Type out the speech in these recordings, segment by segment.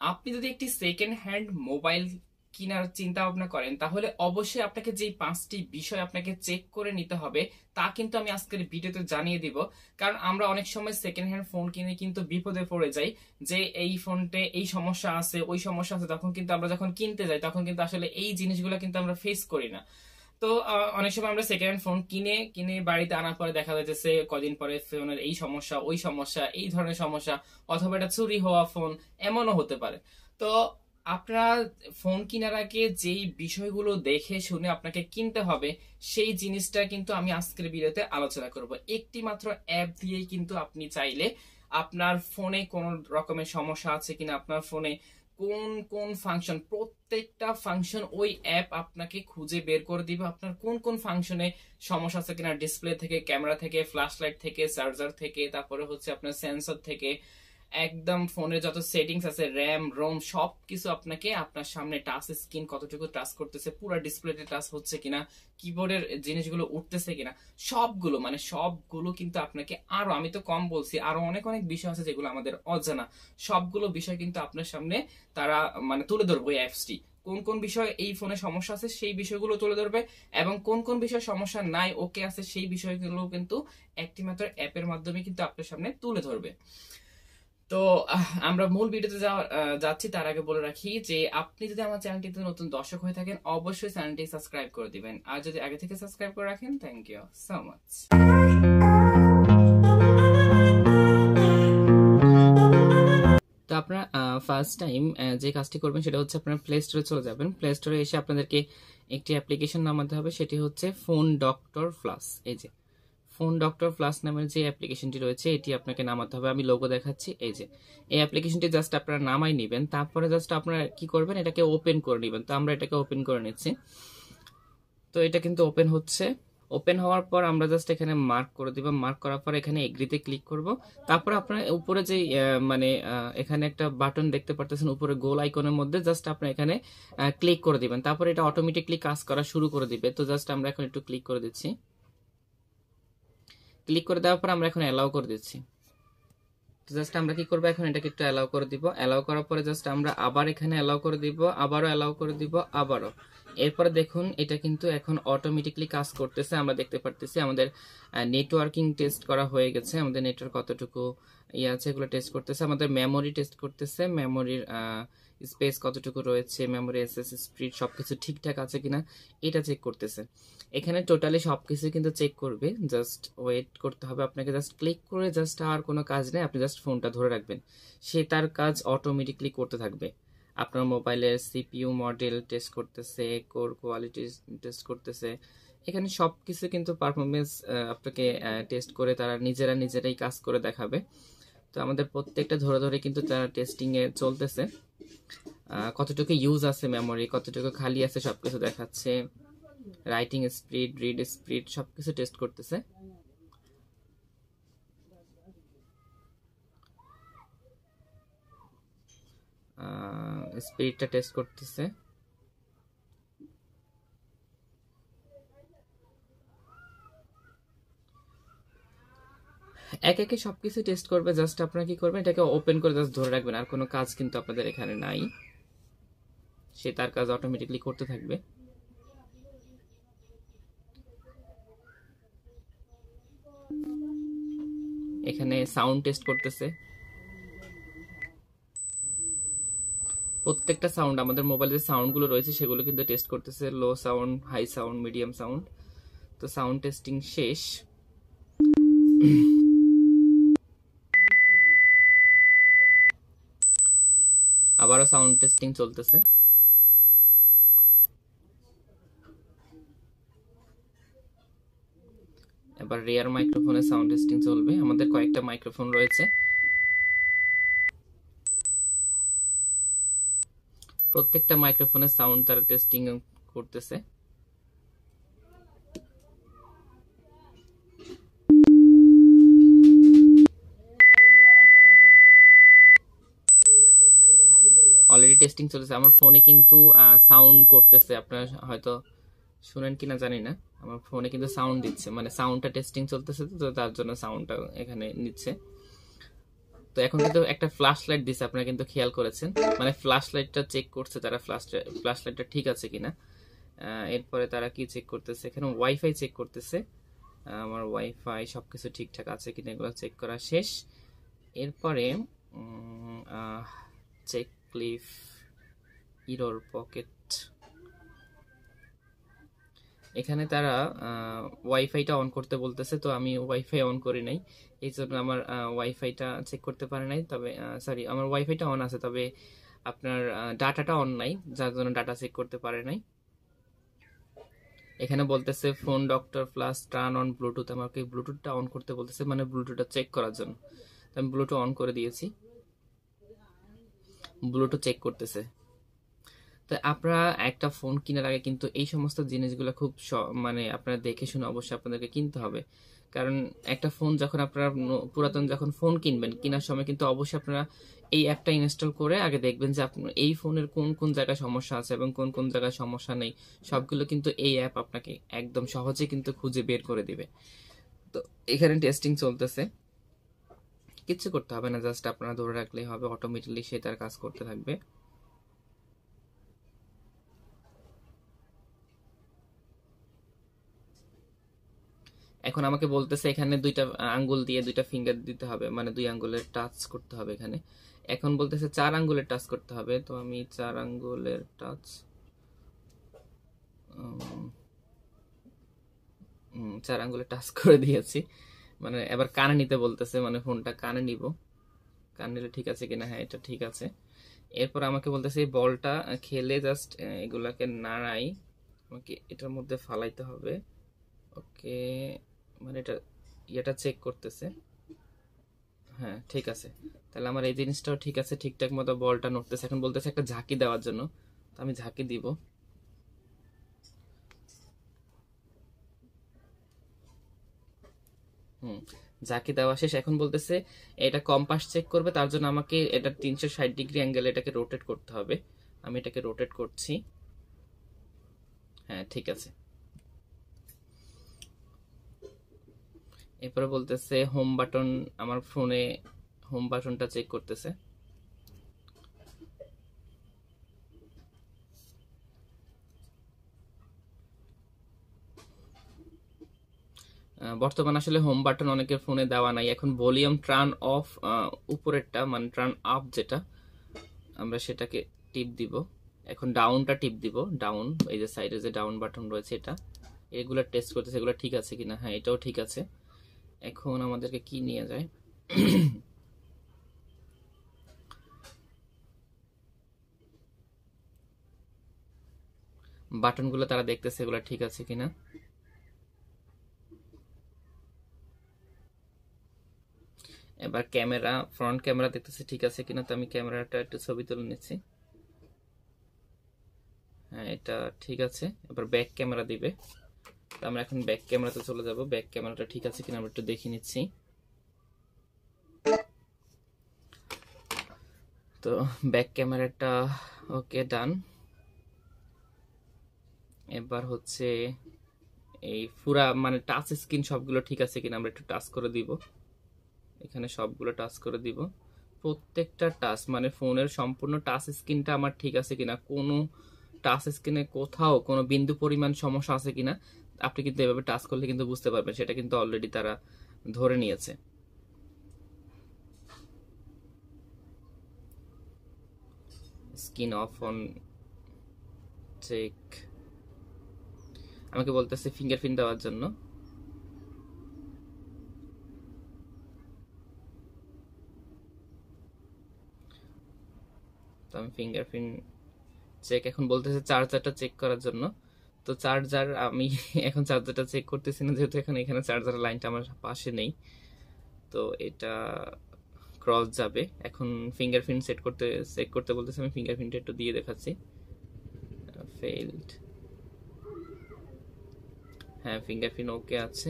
আপনি যদি একটি সেকেন্ড হ্যান্ড মোবাইল কেনার চিন্তা ভাবনা করেন তাহলে অবশ্যই আপনাকে যেই 5টি বিষয় আপনাকে চেক করে নিতে হবে তা কিন্তু আমি আজকের ভিডিওতে জানিয়ে দিব। কারণ আমরা অনেক সময় সেকেন্ড হ্যান্ড ফোন কিনে কিন্তু বিপদে পড়ে যাই যে এই ফোনতে এই সমস্যা আছে ওই সমস্যা আছে, তখন কিন্তু আমরা যখন কিনতে যাই তখন কিন্তু আসলে এই জিনিসগুলো কিন্তু আমরা ফেস করি না। তো অনেক সময় আমরা সেকেন্ড হ্যান্ড ফোন কিনে কিনে বাড়িতে আনার পরে দেখা যাচ্ছে কদিন পরে ফোনের এই সমস্যা ওই সমস্যা এই ধরনের সমস্যা, অথবা এটা চুরি হওয়া ফোন এমনও হতে পারে। তো আপনারা ফোন কেনার আগে যেই বিষয়গুলো দেখে শুনে আপনাকে কিনতে হবে সেই জিনিসটা কিন্তু আমি আজকের ভিডিওতে আলোচনা করব। একটি মাত্র অ্যাপ দিয়েই কিন্তু আপনি চাইলে আপনার ফোনে কোন রকমের সমস্যা আছে কিনা, আপনার ফোনে কোন কোন ফাংশন, প্রত্যেকটা ফাংশন ওই অ্যাপ আপনাকে খুঁজে বের করে দিবে আপনার কোন কোন ফাংশনে সমস্যা আছে কিনা, ডিসপ্লে থেকে, ক্যামেরা থেকে, ফ্ল্যাশ লাইট থেকে, চার্জার থেকে, তারপরে হচ্ছে আপনার সেন্সর থেকে, একদম ফোনের যত সেটিংস আছে, র্যাম রোম সবকিছু আপনাকে আপনার সামনে, টাচ স্ক্রিন কতটুকু টাচ করতেছে, পুরো ডিসপ্লেতে টাচ হচ্ছে কিনা, কিবোর্ডের জিনিসগুলো উঠতেছে কিনা, সবগুলো মানে সবগুলো কিন্তু আপনাকে, আরো আমি তো কম বলছি, আরো অনেক অনেক বিষয় আছে যেগুলো আমাদের অজানা, সবগুলো বিষয় কিন্তু আপনার সামনে তারা মানে তুলে ধরবে ওই অ্যাপসটি। কোন কোন বিষয় এই ফোনে সমস্যা আছে সেই বিষয়গুলো তুলে ধরবে, এবং কোন কোন বিষয় সমস্যা নাই ওকে আছে সেই বিষয়গুলো কিন্তু একটি মাত্র অ্যাপের মাধ্যমে কিন্তু আপনার সামনে তুলে ধরবে। তো আমরা মূল ভিডিওতে যাচ্ছি তার আগে বলে রাখি যে আপনি যদি আমার চ্যানেলটিতে নতুন দর্শক হয়ে থাকেন অবশ্যই চ্যানেলটি সাবস্ক্রাইব করে দিবেন, আর যদি আগে থেকে সাবস্ক্রাইব করে রাখেন থ্যাংক ইউ সো মাচ। তো আপনারা ফার্স্ট টাইম যে কাজটি করবেন সেটা হচ্ছে আপনারা প্লে স্টোরে চলে যাবেন। প্লে স্টোরে এসে আপনাদেরকে একটি অ্যাপ্লিকেশন নামাতে হবে, সেটি হচ্ছে ফোন ডক্টর প্লাস। এই যে ফোন ডক্টর প্লাস নামের যে অ্যাপ্লিকেশনটি রয়েছে এটি আপনাকে নামাতে হবে। আমি লোগো দেখাচ্ছি, এই যে এই অ্যাপ্লিকেশনটি জাস্ট আপনারা নামাই নেবেন, তারপরে জাস্ট আপনারা কি করবেন, এটাকে ওপেন করে নেবেন। তো আমরা এটাকে ওপেন করে নিচ্ছি। তো এটা কিন্তু ওপেন হচ্ছে। ওপেন হওয়ার পর আমরা জাস্ট এখানে মার্ক করে দিব, মার্ক করার পর এখানে এগ্রিতে ক্লিক করব। তারপর আপনার উপরে যে মানে এখানে একটা বাটন দেখতে পারতেছেন উপরে গোল আইকনের মধ্যে, জাস্ট আপনি এখানে ক্লিক করে দিবেন। তারপর এটা অটোমেটিকলি কাজ করা শুরু করে দিবে। তো জাস্ট আমরা এখন একটু ক্লিক করে দিচ্ছি। ক্লিক করে দেওয়ার পর আমরা এখন অ্যালাউ করে দিচ্ছি। তো জাস্ট আমরা কি করবো, এখন এটাকে একটু অ্যালাউ করে দিব। অ্যালাউ করার পরে জাস্ট আমরা আবার এখানে অ্যালাউ করে দিব, আবারও অ্যালাউ করে দিব, আবারও। এরপরে দেখুন এটা কিন্তু এখন অটোমেটিকলি কাজ করতেছে। আমরা দেখতে পারতেছি আমাদের নেটওয়ার্কিং টেস্ট করা হয়ে গেছে, আমাদের নেটওয়ার্ক কতটুকু ইয়ে আছে এগুলো টেস্ট করতেছে, আমাদের মেমোরি টেস্ট করতেছে, মেমোরির স্পেস কতটুকু রয়েছে, মেমোরি এসএস স্পিড সবকিছু ঠিকঠাক আছে কিনা এটা চেক করতেছে। এখানে টোটালি সবকিছু কিন্তু চেক করবে, জাস্ট ওয়েট করতে হবে আপনাকে। জাস্ট ক্লিক করে জাস্ট আর কোনো কাজ নেই, আপনি জাস্ট ফোনটা ধরে রাখবেন, সে তার কাজ অটোমেটিকলি করতে থাকবে। আপনার মোবাইলের সিপিইউ মডেল টেস্ট করতেছে, কোর কোয়ালিটি টেস্ট করতেছে, এখানে সবকিছু কিন্তু পারফরমেন্স আপনাকে টেস্ট করে তারা নিজেরাই কাজ করে দেখাবে। তো আমাদের প্রত্যেকটা ধরে ধরে কিন্তু তারা টেস্টিং এ চলতেছে, কতটুকু ইউজ আছে মেমোরি, কতটুকু খালি আছে সবকিছু দেখাচ্ছে, রাইটিং স্পিড, রিড স্পিড সবকিছু টেস্ট করতেছে। স্পিডটা টেস্ট করতেছে। এক একে সবকিছু টেস্ট করবে। জাস্ট আপনারা কি করবেন, এটাকে ওপেন করে জাস্ট ধরে রাখবেন, আর কোনো কাজ কিন্তু আপনাদের এখানে নাই, সে তার কাজ অটোমেটিকলি করতে থাকবে। এখানে সাউন্ড টেস্ট করতেছে, প্রত্যেকটা সাউন্ড আমাদের মোবাইলে যে সাউন্ডগুলো রয়েছে সেগুলো কিন্তু টেস্ট করতেছে, low sound, high sound, medium sound. তো সাউন্ড টেস্টিং শেষ। আবারও সাউন্ড টেস্টিং চলতেছে। এবার রিয়ার মাইক্রোফোনে সাউন্ড টেস্টিং চলবে। আমাদের কয়েকটা মাইক্রোফোন রয়েছে, প্রত্যেকটা মাইক্রোফোনের সাউন্ড তারা টেস্টিং করতেছে। অলরেডি টেস্টিং চলছে। আমার ফোনে কিন্তু সাউন্ড করতেছে, আপনারা হয়তো শুনেন কিনা জানি না, আমার ফোনে কিন্তু সাউন্ড দিচ্ছে, মানে সাউন্ডটা টেস্টিং চলতেছে, তো তার জন্য সাউন্ডটা এখানে নিচ্ছে। তো এখন কিন্তু একটা ফ্ল্যাশ লাইট দিছে, আপনারা কিন্তু খেয়াল করেছেন, মানে ফ্ল্যাশ লাইটটা চেক করছে তারা, ফ্ল্যাশ লাইটটা ঠিক আছে কিনা। এরপরে তারা কি চেক করতেছে, এখানে ওয়াইফাই চেক করতেছে, আমার ওয়াইফাই সবকিছু ঠিকঠাক আছে কিনা এগুলো চেক করা শেষ। এরপরে চেক ক্লিফ ইরোর পকেট, এখানে তারা ওয়াইফাইটা অন করতে বলতেছে, তো আমি ওয়াইফাই অন করি নাই, এই জন্য আমার ওয়াইফাইটা চেক করতে পারে নাই। তবে সরি, আমার ওয়াইফাইটা অন আছে, তবে আপনার ডাটাটা অন নাই, যার জন্য ডাটা চেক করতে পারে নাই। এখানে বলতেছে phone doctor plus turn on Bluetooth, আমাকে ব্লুটুথটা অন করতে বলতেছে, মানে ব্লুটুথটা চেক করার জন্য। আমি ব্লুটুথ অন করে দিয়েছি, ব্লুটুথ চেক করতেছে। তো আপনারা একটা ফোন কেনার আগে কিন্তু এই সমস্ত জিনিসগুলো খুব মানে আপনারা দেখে শুনে অবশ্যই আপনাদেরকে কিনতে হবে। কারণ একটা ফোন যখন আপনারা পুরাতন যখন ফোন কিনবেন, কেনার সময় কিন্তু অবশ্যই আপনারা এই অ্যাপটা ইনস্টল করে আগে দেখবেন যে আপনার এই ফোনের কোন কোন জায়গায় সমস্যা আছে এবং কোন কোন জায়গায় সমস্যা নেই, সবগুলো কিন্তু এই অ্যাপ আপনাকে একদম সহজে কিন্তু খুঁজে বের করে দিবে। তো এখানে টেস্টিং চলতেছে, কিচ্ছু করতে হবে না, জাস্ট আপনারা ধরে রাখলেই হবে, অটোমেটিকলি সে তার কাজ করতে থাকবে। এখন আমাকে বলতেছে এখানে দুইটা আঙ্গুল দিয়ে দুইটা ফিঙ্গার দিতে হবে, মানে 2 আঙ্গুলের টাচ করতে হবে এখানে। এখন বলতেছে 4 আঙ্গুলের টাচ করতে হবে, তো আমি 4 আঙ্গুলের টাচ 4 আঙ্গুলের টাচ করে দিয়েছি। মানে এবার কানে নিতে বলতেছে, মানে ফোনটা কানে নিব, কানে নিলে ঠিক আছে কিনা, হ্যাঁ এটা ঠিক আছে। এরপর আমাকে বলতেছে এই বলটা খেলে জাস্ট এগুলাকে নাড়াই, আমাকে এটার মধ্যে ফালাইতে হবে। ওকে, মানে এটা চেক করতেছে, হ্যাঁ ঠিক আছে, তাহলে আমার এই জিনিসটাও ঠিক আছে, ঠিকঠাক মতো বলটা নড়তেছে। এখন বলতেছে একটা ঝাঁকি দেওয়ার জন্য, তো আমি ঝাঁকি দিব। ঝাঁকি দেওয়া শেষ। এখন বলতেছে এটা কম্পাস চেক করবে, তার জন্য আমাকে এটা 360 ডিগ্রি অ্যাঙ্গেলে এটাকে রোটেট করতে হবে। আমি এটাকে রোটেট করছি, হ্যাঁ ঠিক আছে। এরপরে বলতেছে হোম বাটন, আমার ফোনে হোম বাটনটা চেক করতেছে। বর্তমান আসলে হোম বাটন অনেকের ফোনে দেওয়া নাই। এখন ভলিউম টার্ন অফ উপরেরটা, মানে টার্ন আপ যেটা, আমরা সেটাকে টিপ দিব। এখন ডাউনটা টিপ দিব, ডাউন, এই যে সাইডে যে ডাউন বাটন রয়েছে এটা, এগুলো টেস্ট করতেছে, এগুলো ঠিক আছে কিনা, হ্যাঁ এটাও ঠিক আছে। এখন আমাদেরকে কি নিয়ে যায়, বাটনগুলো তারা দেখতেছে এগুলো ঠিক আছে কিনা। এবার ক্যামেরা, ফ্রন্ট ক্যামেরা দেখতেছে ঠিক আছে কিনা, তো আমি ক্যামেরাটা একটু ছবি তুলে নিচ্ছি, হ্যাঁ এটা ঠিক আছে। এবার ব্যাক ক্যামেরা দিবে, তো আমরা এখন ব্যাক ক্যামেরাতে চলে যাব, ব্যাক ক্যামেরাটা ঠিক আছে কিনা আমরা একটু দেখে নিচ্ছি। তো ব্যাক ক্যামেরাটা ওকে, ডান। এবার হচ্ছে এই পুরা মানে টাচ স্ক্রিন সবগুলো ঠিক আছে কিনা আমরা একটু টাচ করে দিব, এখানে সবগুলো টাচ করে দিব, প্রত্যেকটা টাচ, মানে ফোনের সম্পূর্ণ টাচ স্ক্রিনটা আমার ঠিক আছে কিনা, কোনো টাচ স্ক্রিনে কোথাও কোনো বিন্দু পরিমাণ সমস্যা আছে কিনা আপনি কিন্তু এভাবে টাচ করলে কিন্তু বুঝতে পারবেন, সেটা কিন্তু অলরেডি তারা ধরে নিয়েছে। স্ক্রিন অফ অন চেক, আমাকে বলতেছে ফিঙ্গারপ্রিন্ট দেওয়ার জন্য, তো আমি ফিঙ্গারপ্রিন্ট চেক। এখন বলতেছে চার্জারটা চেক করার জন্য, তো চার্জার আমি এখন চার্জারটা চেক করতেছি না, যেহেতু এখানে চার্জারের লাইনটা আমার পাশে নেই, তো এটা ক্রস যাবে। এখন ফিঙ্গারপ্রিন্ট চেক করতে বলতেছে, আমি ফিঙ্গারপ্রিন্টটা একটু দিয়ে দেখাচ্ছি, ফেইলড, হ্যাঁ ফিঙ্গারপ্রিন্ট ওকে আছে।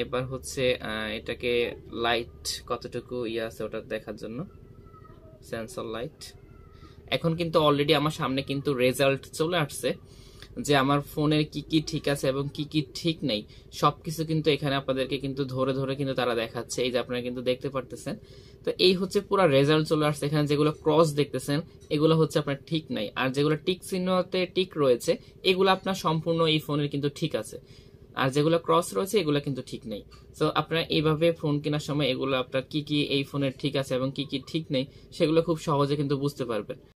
এবার হচ্ছে এটাকে লাইট কতটুকু ইয়ে আছে ওটা দেখার জন্য, সেন্সর লাইট। এখন কিন্তু অলরেডি আমার সামনে কিন্তু রেজাল্ট চলে আসছে, যে আমার ফোনের কি কি ঠিক আছে এবং কি কি ঠিক নেই সবকিছু কিন্তু এখানে আপনাদেরকে কিন্তু ধরে ধরে কিন্তু তারা দেখাচ্ছে। এই যে আপনারা কিন্তু দেখতে পারতেছেন। তো এই হচ্ছে পুরো রেজাল্ট চলে আসছে। এখানে যেগুলো ক্রস দেখতেছেন এগুলো হচ্ছে আপনার ঠিক নাই, আর যেগুলো টিক চিহ্নতে টিক রয়েছে এগুলো আপনার সম্পূর্ণ এই ফোনের কিন্তু ঠিক আছে, আর যেগুলো ক্রস রয়েছে এগুলো কিন্তু ঠিক নেই। তো আপনারা এইভাবে ফোন কেনার সময় এগুলো আপনার কি কি এই ফোনের ঠিক আছে এবং কি কি ঠিক নেই সেগুলো খুব সহজে কিন্তু বুঝতে পারবেন।